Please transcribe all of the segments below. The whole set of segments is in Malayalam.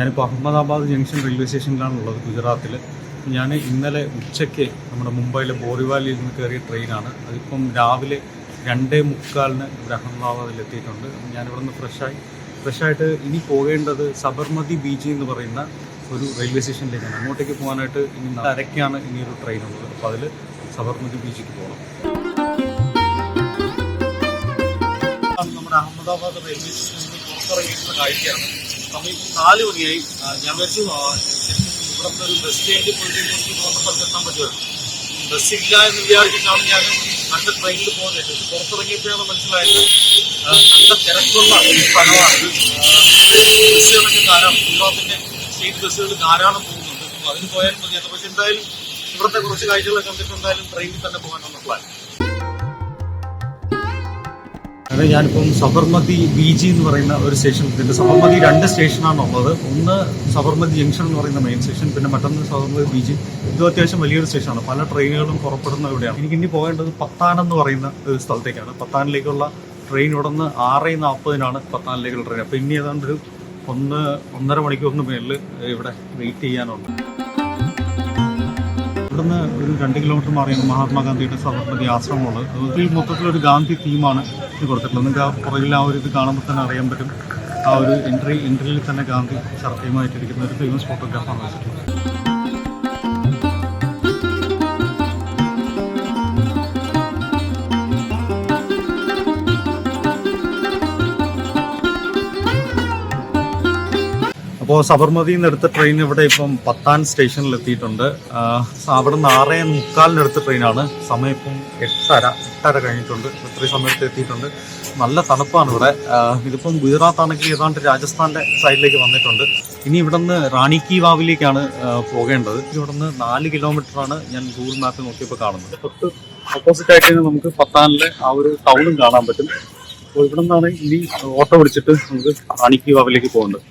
ഞാനിപ്പോൾ അഹമ്മദാബാദ് ജംഗ്ഷൻ റെയിൽവേ സ്റ്റേഷനിലാണുള്ളത്, ഗുജറാത്തിൽ. ഞാൻ ഇന്നലെ ഉച്ചയ്ക്ക് നമ്മുടെ മുംബൈയിലെ ബോറിവാലിയിൽ നിന്ന് കയറിയ ട്രെയിനാണ്. അതിപ്പം രാവിലെ 2:45 ഇവിടെ അഹമ്മദാബാദിൽ എത്തിയിട്ടുണ്ട്. ഞാനിവിടെ നിന്ന് ഫ്രഷായിട്ട് ഇനി പോകേണ്ടത് സബർമതി ബീച്ച് എന്ന് പറയുന്ന ഒരു റെയിൽവേ സ്റ്റേഷനിലേക്കാണ്. അങ്ങോട്ടേക്ക് പോകാനായിട്ട് ഇനി 4:30 ഇനിയൊരു ട്രെയിനുള്ളത്. അപ്പോൾ അതിൽ സബർമതി ബീച്ചിലേക്ക് പോകണം. നമ്മുടെ അഹമ്മദാബാദ് റെയിൽവേ സ്റ്റേഷനിൽ നിന്ന് പുറത്തിറങ്ങിയിട്ടുള്ള കാഴ്ചയാണ്. സമയം 4 മണിയായി. ഞാൻ വിചാരിച്ചു ഇവിടെ നിന്ന് ഒരു ബസ് സ്റ്റേജിൽ പോയിട്ട് എനിക്ക് പോകുന്ന സ്ഥലത്തെത്താൻ പറ്റുമായിരുന്നു. ബസ്സില്ല എന്ന് വിചാരിച്ചിട്ടാണ് ഞാൻ അടുത്ത ട്രെയിനിൽ പോകുന്നത്. പക്ഷെ പുറത്തിറങ്ങിയപ്പോഴാണ് മനസ്സിലായത് നല്ല തിരക്കുള്ള ഒരു സ്ഥലമാണ്. ബസ്സുകളൊക്കെ ധാരാളം, ഗുജറാത്തിൻ്റെ സ്റ്റേറ്റ് ബസ്സുകൾ ധാരാളം പോകുന്നുണ്ട്. അപ്പോൾ അതിന് പോയാൽ മതിയാണ്. പക്ഷെ എന്തായാലും ഇവിടുത്തെ കുറച്ച് കാഴ്ചകളൊക്കെ കണ്ടിട്ട് എന്തായാലും ട്രെയിനിൽ തന്നെ പോകാനുള്ള പ്ലാൻ. അതെ, ഞാനിപ്പം സബർമതി ബീച്ച് എന്ന് പറയുന്ന ഒരു സ്റ്റേഷൻ. ഇതിൻ്റെ സബർമതി 2 സ്റ്റേഷനാണ് ഉള്ളത്. ഒന്ന് സബർമതി ജംഗ്ഷൻ എന്ന് പറയുന്ന മെയിൻ സ്റ്റേഷൻ, പിന്നെ മറ്റൊന്ന് സബർമതി ബീച്ച്. ഇത് അത്യാവശ്യം വലിയൊരു സ്റ്റേഷനാണ്. പല ട്രെയിനുകളും പുറപ്പെടുന്ന ഇവിടെയാണ്. എനിക്ക് ഇനി പോകേണ്ടത് പത്താൻ എന്ന് പറയുന്ന ഒരു സ്ഥലത്തേക്കാണ്. പത്താനിലേക്കുള്ള ട്രെയിൻ ഇവിടെ നിന്ന് 6:40 പത്താനിലേക്കുള്ള ട്രെയിൻ. അപ്പോൾ ഇനി ഏതാണ്ട് ഒരു 1.5 മണിക്കൂറിന് മേളിൽ ഇവിടെ വെയിറ്റ് ചെയ്യാനുണ്ട്. ഇവിടുന്ന് ഒരു 2 കിലോമീറ്റർ മാറിയാണ് മഹാത്മാഗാന്ധിയുടെ സബർമതി ആശ്രമമുള്ളത്. അതിൽ മൊത്തത്തിലൊരു ഗാന്ധി തീമാണ് ഇത് കൊടുത്തിട്ടുള്ളത്. നിങ്ങൾക്ക് ആ പുറകിൽ ആ ഒരു ഇത് കാണുമ്പോൾ തന്നെ അറിയാൻ പറ്റും. ആ ഒരു എൻട്രിയിൽ തന്നെ ഗാന്ധി ശർക്കയുമായിട്ടിരിക്കുന്ന ഒരു ഫേമസ് ഫോട്ടോഗ്രാഫാണ് വെച്ചിട്ടുള്ളത്. അപ്പോൾ സബർമതിയിൽ നിന്ന് എടുത്ത ട്രെയിൻ ഇവിടെ ഇപ്പം പത്താൻ സ്റ്റേഷനിൽ എത്തിയിട്ടുണ്ട്. അവിടെ നിന്ന് 6:45 എടുത്ത ട്രെയിനാണ്. സമയം ഇപ്പം 8:30 കഴിഞ്ഞിട്ടുണ്ട്. ഇത്രയും സമയത്ത് എത്തിയിട്ടുണ്ട്. നല്ല തണുപ്പാണ് ഇവിടെ. ഇതിപ്പം ഗുജറാത്താണെങ്കിൽ ഏതാണ്ട് രാജസ്ഥാൻ്റെ സൈഡിലേക്ക് വന്നിട്ടുണ്ട്. ഇനി ഇവിടെ നിന്ന് റാണി കി വാവിലേക്കാണ് പോകേണ്ടത്. ഇവിടെ നിന്ന് 4 കിലോമീറ്ററാണ് ഞാൻ ഗൂഗിൾ മാപ്പിൽ നോക്കിയപ്പോൾ കാണുന്നത്. തൊട്ട് ഓപ്പോസിറ്റ് ആയിട്ട് നമുക്ക് പത്താനിലെ ആ ഒരു ടൗണും കാണാൻ പറ്റും. അപ്പോൾ ഇവിടെ നിന്നാണ് ഇനി ഓട്ടോ പിടിച്ചിട്ട് നമുക്ക് റാണി കി വാവിലേക്ക് പോകേണ്ടത്.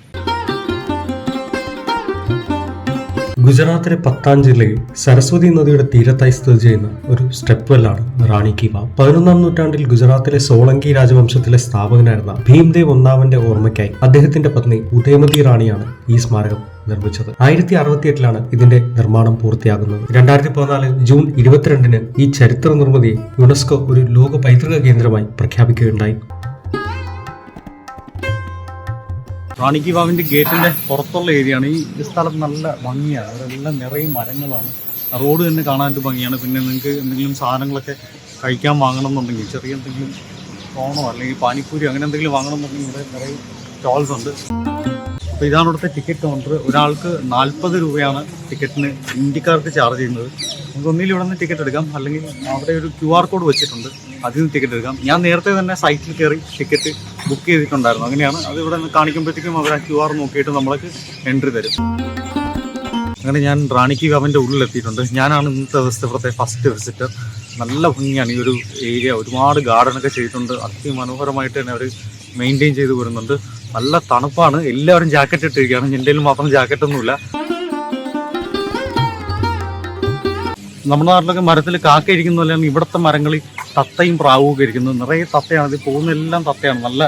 ഗുജറാത്തിലെ പത്താൻ ജില്ലയിൽ സരസ്വതി നദിയുടെ തീരത്തായി സ്ഥിതി ചെയ്യുന്ന ഒരു സ്റ്റെപ്പ് വെല്ലാണ് റാണി കി വാവ്. 11-ാം നൂറ്റാണ്ടിൽ ഗുജറാത്തിലെ സോളങ്കി രാജവംശത്തിലെ സ്ഥാപകനായിരുന്ന ഭീംദേവ് ഒന്നാമന്റെ ഓർമ്മയ്ക്കായി അദ്ദേഹത്തിന്റെ പത്നി ഉദയമതി റാണിയാണ് ഈ സ്മാരകം നിർമ്മിച്ചത്. 1068 ഇതിന്റെ നിർമ്മാണം പൂർത്തിയാകുന്നത്. 2014 ജൂൺ 22 ഈ ചരിത്ര നിർമ്മിതിയെ യുനെസ്കോ ഒരു ലോക പൈതൃക കേന്ദ്രമായി പ്രഖ്യാപിക്കുകയുണ്ടായി. റാണി കി വാവിൻ്റെ ഗേറ്റിൻ്റെ പുറത്തുള്ള ഏരിയയാണ്. ഈ സ്ഥലം നല്ല ഭംഗിയാണ്. അവിടെല്ലാം നിറയെ മരങ്ങളാണ്. റോഡ് തന്നെ കാണാൻ ഭംഗിയാണ്. പിന്നെ നിങ്ങൾക്ക് എന്തെങ്കിലും സാധനങ്ങളൊക്കെ കഴിക്കാൻ വാങ്ങണം എന്നുണ്ടെങ്കിൽ, ചെറിയ എന്തെങ്കിലും ഫോണോ അല്ലെങ്കിൽ പാനിപ്പൂരി അങ്ങനെ എന്തെങ്കിലും വാങ്ങണം എന്നുണ്ടെങ്കിൽ ഇവിടെ നിറയെ സ്റ്റോൾസ് ഉണ്ട്. അപ്പോൾ ഇതാണ് ഇവിടുത്തെ ടിക്കറ്റ് കൗണ്ടർ. ഒരാൾക്ക് 40 രൂപയാണ് ടിക്കറ്റിന് ഇന്ത്യക്കാർക്ക് ചാർജ് ചെയ്യുന്നത്. നമുക്ക് ഒന്നിൽ ഇവിടെ നിന്ന് ടിക്കറ്റ് എടുക്കാം, അല്ലെങ്കിൽ അവിടെ ഒരു QR കോഡ് വെച്ചിട്ടുണ്ട്, അതിൽ നിന്ന് ടിക്കറ്റ് എടുക്കാം. ഞാൻ നേരത്തെ തന്നെ സൈറ്റിൽ കയറി ടിക്കറ്റ് ബുക്ക് ചെയ്തിട്ടുണ്ടായിരുന്നു. അങ്ങനെയാണ് അത് ഇവിടെ നിന്ന് കാണിക്കുമ്പോഴത്തേക്കും അവർ ആ QR നോക്കിയിട്ട് നമ്മൾക്ക് എൻട്രി തരും. അങ്ങനെ ഞാൻ റാണി കി വാവിൻ്റെ ഉള്ളിലെത്തിയിട്ടുണ്ട്. ഞാനാണ് ഇന്നത്തെ ദിവസത്തെ ഇവിടുത്തെ ഫസ്റ്റ് വിസിറ്റർ. നല്ല ഭംഗിയാണ് ഈ ഒരു ഏരിയ. ഒരുപാട് ഗാർഡനൊക്കെ ചെയ്തിട്ടുണ്ട്. അതിമനോഹരമായിട്ട് തന്നെ അവർ മെയിൻറ്റെയിൻ ചെയ്ത് വരുന്നുണ്ട്. നല്ല തണുപ്പാണ്. എല്ലാവരും ജാക്കറ്റ് ഇട്ടിരിക്കുകയാണ്. എൻ്റെ കയ്യിൽ മാത്രം ജാക്കറ്റൊന്നുമില്ല. നമ്മുടെ നാട്ടിലൊക്കെ മരത്തിൽ കാക്ക ഇരിക്കുന്ന പോലെയാണ് ഇവിടുത്തെ മരങ്ങളിൽ തത്തയും പ്രാവും ഒക്കെ ഇരിക്കുന്നത്. നിറയെ തത്തയാണ്. ഇത് പോകുന്നതെല്ലാം തത്തയാണ്.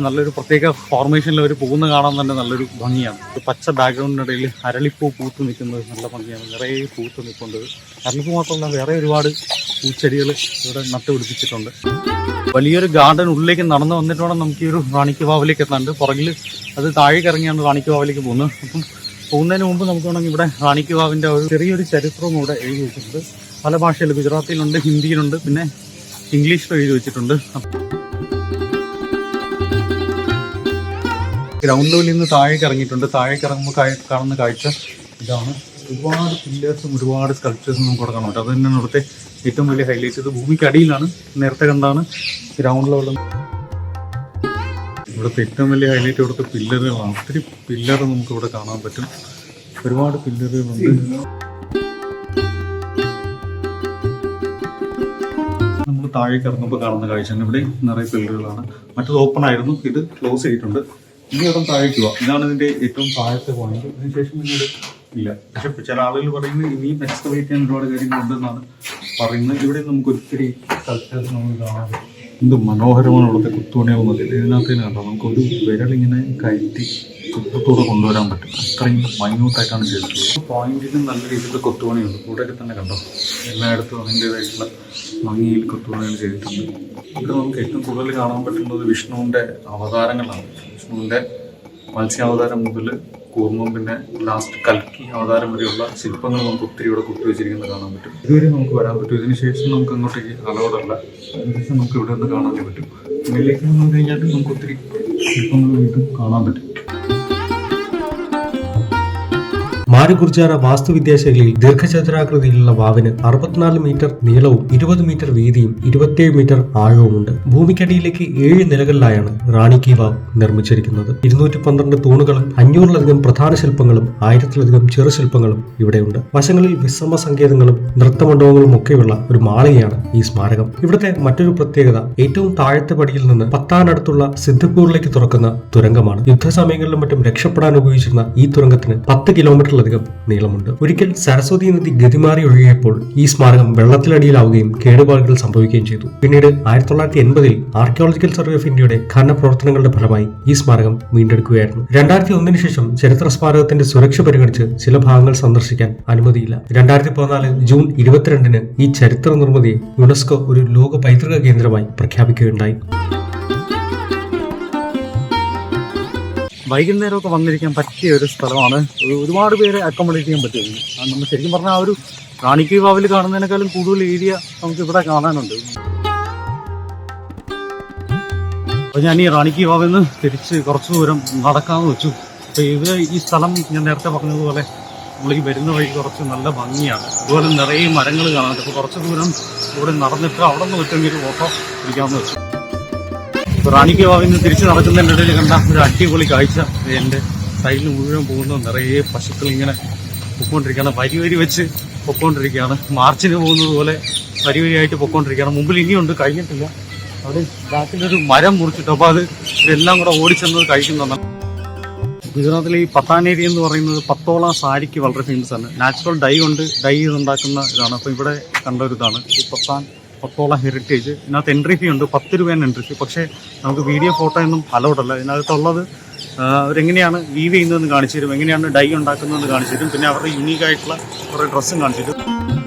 നല്ലൊരു പ്രത്യേക ഫോർമേഷനിൽ അവർ പോകുന്ന കാണാൻ തന്നെ നല്ലൊരു ഭംഗിയാണ്. ഒരു പച്ച ബാക്ക്ഗ്രൗണ്ടിനിടയിൽ അരളിപ്പൂ പൂത്ത് നിൽക്കുന്നത് നല്ല ഭംഗിയാണ്. നിറയെ പൂത്ത് നിൽക്കുന്നത്. അരളിപ്പൂ മാത്രമല്ല വേറെ ഒരുപാട് പൂച്ചെടികൾ ഇവിടെ നട്ടുപിടിപ്പിച്ചിട്ടുണ്ട്. വലിയൊരു ഗാർഡൻ ഉള്ളിലേക്ക് നടന്നു വന്നിട്ട് വേണം നമുക്ക് ഈ ഒരു റാണി കി വാവിലേക്ക് എത്താണ്ട്. പുറകിൽ അത് താഴേക്ക് ഇറങ്ങിയാണ് റാണി കി വാവിലേക്ക് പോകുന്നത്. അപ്പം പോകുന്നതിന് മുമ്പ് നമുക്ക് വേണമെങ്കിൽ ഇവിടെ റാണി കി വാവിൻ്റെ ഒരു ചെറിയൊരു ചരിത്രവും ഇവിടെ എഴുതി വെച്ചിട്ടുണ്ട്. പല ഭാഷയിൽ, ഗുജറാത്തിയിലുണ്ട്, ഹിന്ദിയിലുണ്ട്, പിന്നെ ഇംഗ്ലീഷിലും എഴുതി വെച്ചിട്ടുണ്ട്. ഗ്രൗണ്ട് ലെവലിൽ നിന്ന് താഴേക്ക് ഇറങ്ങിയിട്ടുണ്ട്. താഴേക്ക് ഇറങ്ങുമ്പോൾ കാണുന്ന കാഴ്ച ഇതാണ്. ഒരുപാട് പില്ലേഴ്സും ഒരുപാട് സ്കൾപ്ചേഴ്സും നമുക്ക് ഇവിടെ കാണാൻ പറ്റും. അത് തന്നെയാണ് ഇവിടുത്തെ ഏറ്റവും വലിയ ഹൈലൈറ്റ്. ഇത് ഭൂമിക്കടിയിലാണ്. നേരത്തെ കണ്ടാണ് ഗ്രൗണ്ട് ലെവലിൽ. ഇവിടുത്തെ ഏറ്റവും വലിയ ഹൈലൈറ്റ് ഇവിടുത്തെ പില്ലറുകളാണ്. ഒത്തിരി പില്ലർ നമുക്ക് ഇവിടെ കാണാൻ പറ്റും. ഒരുപാട് പില്ലറുകളുണ്ട്. നമ്മൾ താഴേക്ക് ഇറങ്ങുമ്പോൾ കാണുന്ന കാഴ്ച ഇവിടെ നിറയെ പില്ലറുകളാണ്. മറ്റത് ഓപ്പൺ ആയിരുന്നു, ഇത് ക്ലോസ് ചെയ്തിട്ടുണ്ട്. ഇനി അവിടെ താഴേക്ക് പോവാം. ഇതാണ് ഇതിന്റെ ഏറ്റവും താഴത്തെ പോയിന്റ്. അതിനുശേഷം പിന്നീട് ഇല്ല. പക്ഷെ ചില ആളുകൾ പറയുന്നത് ഇനിയും എക്സ്കവേറ്റ് ചെയ്യാൻ ഒരുപാട് കാര്യങ്ങളുണ്ടെന്നാണ് പറയുന്നത്. ഇവിടെ നമുക്ക് ഒത്തിരി കൾച്ചേഴ്സ് നമുക്ക് കാണാൻ പറ്റും. എന്ത് മനോഹരമാണ് ഇവിടുത്തെ കുത്തുപണിയാവുന്നത്. ഇതിനകത്ത് തന്നെ കണ്ടോ, നമുക്കൊരു വിരലിങ്ങനെ കയറ്റി ചിത്രത്തോടെ കൊണ്ടുവരാൻ പറ്റും. അത്രയും മൈന്യൂട്ടായിട്ടാണ് ചെയ്തിട്ടുള്ളത്. പോയിന്റിലും നല്ല രീതിയിൽ കൊത്തുപണിയുണ്ട്. കൂടെയൊക്കെ തന്നെ കണ്ടോ, എല്ലായിടത്തും അതിൻ്റേതായിട്ടുള്ള ഭംഗിയിൽ കൊത്തുപണികൾ ചെയ്തിട്ടുണ്ട്. ഇവിടെ നമുക്ക് ഏറ്റവും കൂടുതൽ കാണാൻ പറ്റുന്നത് വിഷ്ണുവിൻ്റെ അവതാരങ്ങളാണ്. വിഷ്ണുവിൻ്റെ മത്സ്യാവതാരം മുതൽ കൂർമ്മം പിന്നെ ലാസ്റ്റ് കൽക്കി അവതാരം വരെയുള്ള ശില്പങ്ങൾ നമുക്ക് ഒത്തിരി ഇവിടെ കൊത്തുവെച്ചിരിക്കുന്നത് കാണാൻ പറ്റും. ഇതുവരെ നമുക്ക് വരാൻ പറ്റും. ഇതിന് ശേഷം നമുക്ക് അങ്ങോട്ടേക്ക് അലൗഡല്ല. അതിനുശേഷം നമുക്ക് ഇവിടെ നിന്ന് കാണാനേ പറ്റും. മുന്നിലേക്ക് വന്നു കഴിഞ്ഞാൽ നമുക്ക് ഒത്തിരി ശില്പങ്ങൾ വീണ്ടും കാണാൻ പറ്റും. മാരുഗുർജാര വാസ്തുവിദ്യാശൈലിയിൽ ദീർഘചതുരാകൃതിയിലുള്ള വാവിന് 64 മീറ്റർ നീളവും 20 മീറ്റർ വീതിയും 27 മീറ്റർ ആഴവുമുണ്ട്. ഭൂമിക്കടിയിലേക്ക് 7 നിലകളിലായാണ് റാണി കി വാവ് നിർമ്മിച്ചിരിക്കുന്നത്. 212 തൂണുകളും 500-ലധികം പ്രധാന ശില്പങ്ങളും 1000-ലധികം ചെറു ശില്പങ്ങളും ഇവിടെയുണ്ട്. വശങ്ങളിൽ വിശ്രമ സങ്കേതങ്ങളും നൃത്തമണ്ഡപങ്ങളും ഒക്കെയുള്ള ഒരു മാളികയാണ് ഈ സ്മാരകം. ഇവിടുത്തെ മറ്റൊരു പ്രത്യേകത ഏറ്റവും താഴത്തെ പടിയിൽ നിന്ന് പത്താനടുത്തുള്ള സിദ്ധിപ്പൂരിലേക്ക് തുറക്കുന്ന തുരങ്കമാണ്. യുദ്ധസമയങ്ങളിലും മറ്റും രക്ഷപ്പെടാൻ ഉപയോഗിച്ചിരുന്ന ഈ തുരങ്കത്തിന് 10 കിലോമീറ്റർ നീളമുണ്ട്. ഒരിക്കൽ സരസ്വതി നദി ഗതിമാറി ഒഴുകിയപ്പോൾ ഈ സ്മാരകം വെള്ളത്തിലടിയിലാവുകയും കേടുപാടുകൾ സംഭവിക്കുകയും ചെയ്തു. പിന്നീട് 1980-ൽ ആർക്കിയോളജിക്കൽ സർവേ ഓഫ് ഇന്ത്യയുടെ ഖനന പ്രവർത്തനങ്ങളുടെ ഫലമായി ഈ സ്മാരകം വീണ്ടെടുക്കുകയായിരുന്നു. 2001 ശേഷം ചരിത്ര സ്മാരകത്തിന്റെ സുരക്ഷ പരിഗണിച്ച് ചില ഭാഗങ്ങൾ സന്ദർശിക്കാൻ അനുമതിയില്ല. 2014 ജൂൺ 22-ന് ഈ ചരിത്ര നിർമ്മിതിയെ യുനെസ്കോ ഒരു ലോക പൈതൃക കേന്ദ്രമായി പ്രഖ്യാപിക്കുകയുണ്ടായി. വൈകുന്നേരമൊക്കെ വന്നിരിക്കാൻ പറ്റിയ ഒരു സ്ഥലമാണ്. ഒരുപാട് പേരെ അക്കോമഡേറ്റ് ചെയ്യാൻ പറ്റും. നമ്മൾ ശരിക്കും പറഞ്ഞാൽ ആ ഒരു റാണി കി വാവിൽ കാണുന്നതിനേക്കാളും കൂടുതൽ ഏരിയ നമുക്ക് ഇവിടെ കാണാനുണ്ട്. അപ്പോൾ ഞാൻ ഈ റാണി കി വാവിൽ നിന്ന് തിരിച്ച് കുറച്ച് ദൂരം നടക്കാമെന്ന് വെച്ചു. അപ്പോൾ ഈ സ്ഥലം ഞാൻ നേരത്തെ പറഞ്ഞതുപോലെ നമ്മൾ ഈ വരുന്ന വഴി കുറച്ച് നല്ല ഭംഗിയാണ്. അതുപോലെ നിറയെ മരങ്ങൾ കാണാനുണ്ട്. അപ്പോൾ കുറച്ച് ദൂരം ഇവിടെ നടന്നിട്ട് അവിടെ നിന്ന് പറ്റുമെങ്കിൽ ഫോട്ടോ പിടിക്കാമെന്ന് വെച്ചു. റാണി കി വാവിൽ നിന്ന് തിരിച്ച് നടക്കുന്നതിൻ്റെ ഇടയിൽ കണ്ട ഒരു അടിപൊളി കാഴ്ച. എൻ്റെ സൈഡിൽ മുഴുവൻ പോകുന്ന നിറയെ പശുക്കൾ ഇങ്ങനെ പൊക്കോണ്ടിരിക്കുകയാണ്. വരി വെച്ച് പൊക്കോണ്ടിരിക്കുകയാണ്. മാർച്ചിന് പോകുന്നത് പോലെ വരിയായിട്ട് പൊക്കോണ്ടിരിക്കുകയാണ്. മുമ്പിൽ ഇനിയുണ്ട്, കഴിഞ്ഞിട്ടില്ല. അവിടെ ബാക്കിലൊരു മരം മുറിച്ചിട്ട് അപ്പോൾ അത് ഇതെല്ലാം കൂടെ ഓടിച്ചെന്നത് കഴിക്കുന്നതാണ്. ഗുജറാത്തിലെ ഈ പത്താൻ ഏരിയ എന്ന് പറയുന്നത് പത്തോള സാരിക്ക് വളരെ ഫേമസ് ആണ്. നാച്ചുറൽ ഡൈ കൊണ്ട് ഡൈ ചെയ്തുണ്ടാക്കുന്ന ഇതാണ്. അപ്പോൾ ഇവിടെ കണ്ട ഒരു ഇതാണ് ഈ പത്തോള ഹെറിറ്റേജ്. ഇതിനകത്ത് എൻട്രി ഫീ ഉണ്ട്, 10 രൂപയാണ് എൻട്രി ഫീ. പക്ഷേ നമുക്ക് വീഡിയോ ഫോട്ടോ ഒന്നും അലൗഡല്ല. ഇതിനകത്തുള്ളത് അവരെങ്ങനെയാണ് വീവ് ചെയ്യുന്നതെന്ന് കാണിച്ചു തരും, എങ്ങനെയാണ് ഡൈ ഉണ്ടാക്കുന്നതെന്ന് കാണിച്ചു തരും, പിന്നെ അവരുടെ യുണീക്കായിട്ടുള്ള കുറേ ഡ്രസ്സും കാണിച്ചു തരും.